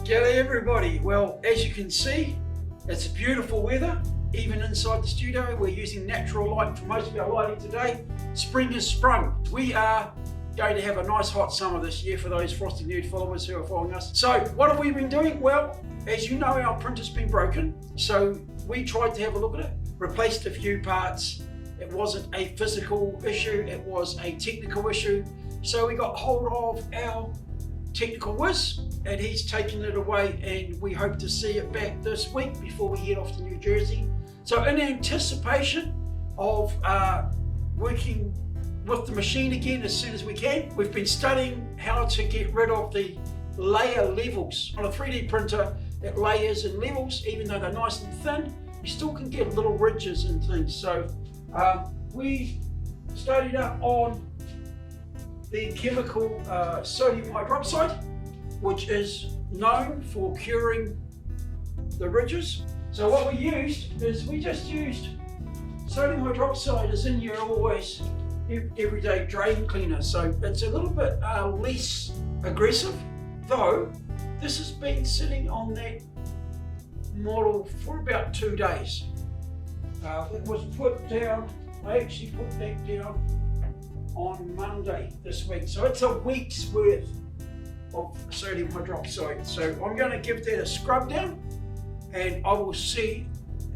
G'day everybody. Well, as you can see, it's beautiful weather. Even inside the studio, we're using natural light for most of our lighting today. Spring has sprung. We are going to have a nice hot summer this year for those Frosty Nerd followers who are following us. So what have we been doing? Well, as you know, our printer's been broken. So we tried to have a look at it, replaced a few parts. It wasn't a physical issue, it was a technical issue. So we got hold of our technical whiz and he's taken it away, and we hope to see it back this week before we head off to New Jersey. So in anticipation of working with the machine again as soon as we can, we've been studying how to get rid of the layer levels. On a 3D printer, it layers and levels, even though they're nice and thin, you still can get little ridges and things. So we studied up on the chemical sodium hydroxide, which is known for curing the ridges. So what we used is we just used sodium hydroxide as in your always everyday drain cleaner. So it's a little bit less aggressive, though this has been sitting on that model for about 2 days. It was put down, I actually put that down on Monday this week. So it's a week's worth of sodium hydroxide. So I'm going to give that a scrub down and I will see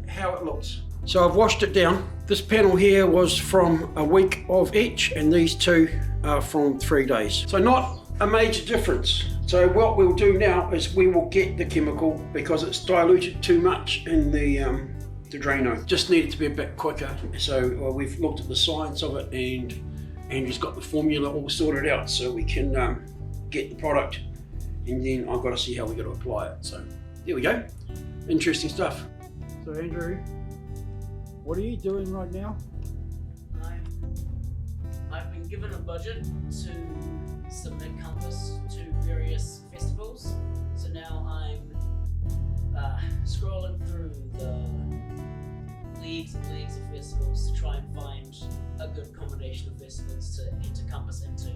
how it looks. So I've washed it down. This panel here was from a week of each, and these two are from 3 days. So not a major difference. So what we'll do now is we will get the chemical because it's diluted too much in the Drano. Just needed to be a bit quicker. So we've looked at the science of it, and Andrew's got the formula all sorted out so we can get the product, and then I've got to see how we're going to apply it. So there we go. Interesting stuff. So Andrew, what are you doing right now? I've been given a budget to submit Compass to various festivals. So now I'm scrolling through the leagues and leagues of festivals to try and find a good combination of festivals to enter Compass into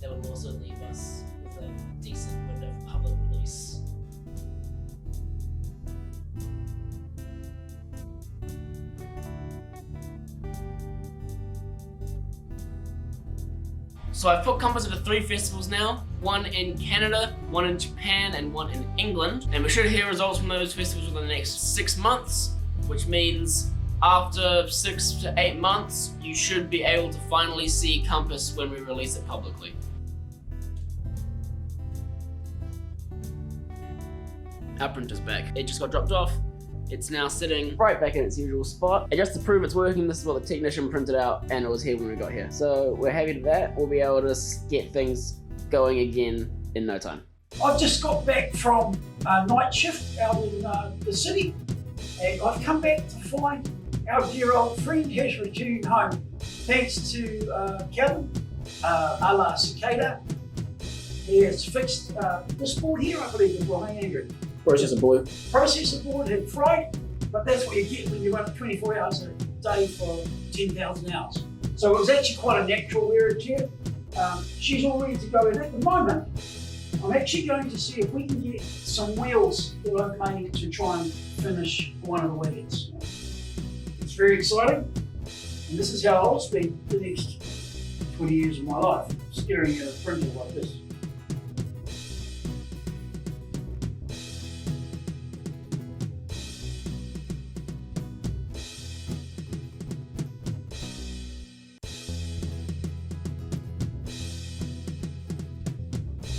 that will also leave us with a decent window for public release. So I've put Compass into 3 festivals now, one in Canada, one in Japan, and one in England. And we should hear results from those festivals within the next 6 months, which means after 6 to 8 months, you should be able to finally see Compass when we release it publicly. Our printer's back. It just got dropped off. It's now sitting right back in its usual spot. And just to prove it's working, this is what the technician printed out, and it was here when we got here. So we're happy with that. We'll be able to get things going again in no time. I've just got back from a night shift out in the city, and I've come back to find our dear old friend has returned home. Thanks to Kevin, a la Cicada. He has fixed this board here, I believe, is behind Andrew. Processor board. Processor board had fried, but that's what you get when you run 24 hours a day for 10,000 hours. So it was actually quite a natural wear and tear. She's all ready to go, and at the moment, I'm actually going to see if we can get some wheels that I've made to try and finish one of the wagons. It's very exciting, and this is how I'll spend the next 20 years of my life, staring at a printer like this.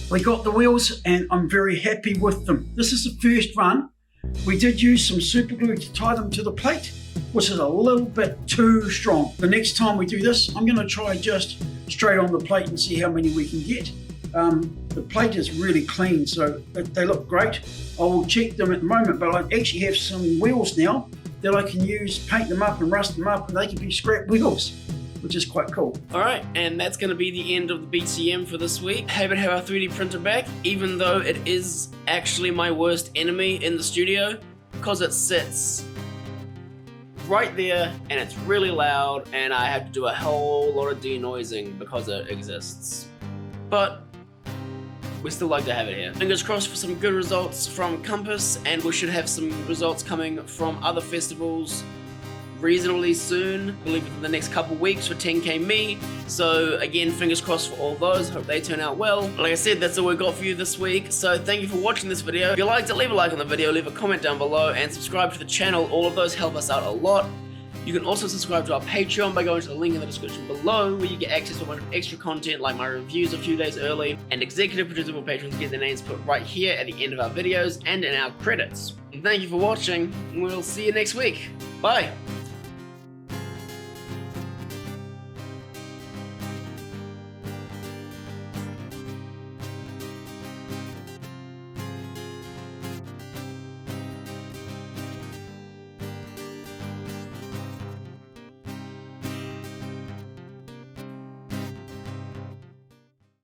We got the wheels and I'm very happy with them. This is the first run. We did use some super glue to tie them to the plate, which is a little bit too strong. The next time we do this, I'm going to try just straight on the plate and see how many we can get. The plate is really clean, so they look great. I will check them at the moment, but I actually have some wheels now that I can use, paint them up and rust them up, and they can be scrap wheels, which is quite cool. Alright, and that's going to be the end of the BTM for this week. Happy to have our 3D printer back, even though it is actually my worst enemy in the studio, because it sits right there and it's really loud and I have to do a whole lot of denoising because it exists. But we still like to have it here. Fingers crossed for some good results from Compass, and we should have some results coming from other festivals reasonably soon, I believe within the next couple weeks for 10K Me. So again, fingers crossed for all those, hope they turn out well. Like I said, that's all we got for you this week, so thank you for watching this video. If you liked it, leave a like on the video, leave a comment down below, and subscribe to the channel. All of those help us out a lot. You can also subscribe to our Patreon by going to the link in the description below, where you get access to a bunch of extra content like my reviews a few days early, and executive producer patrons get their names put right here at the end of our videos and in our credits. And thank you for watching, and we'll see you next week. Bye!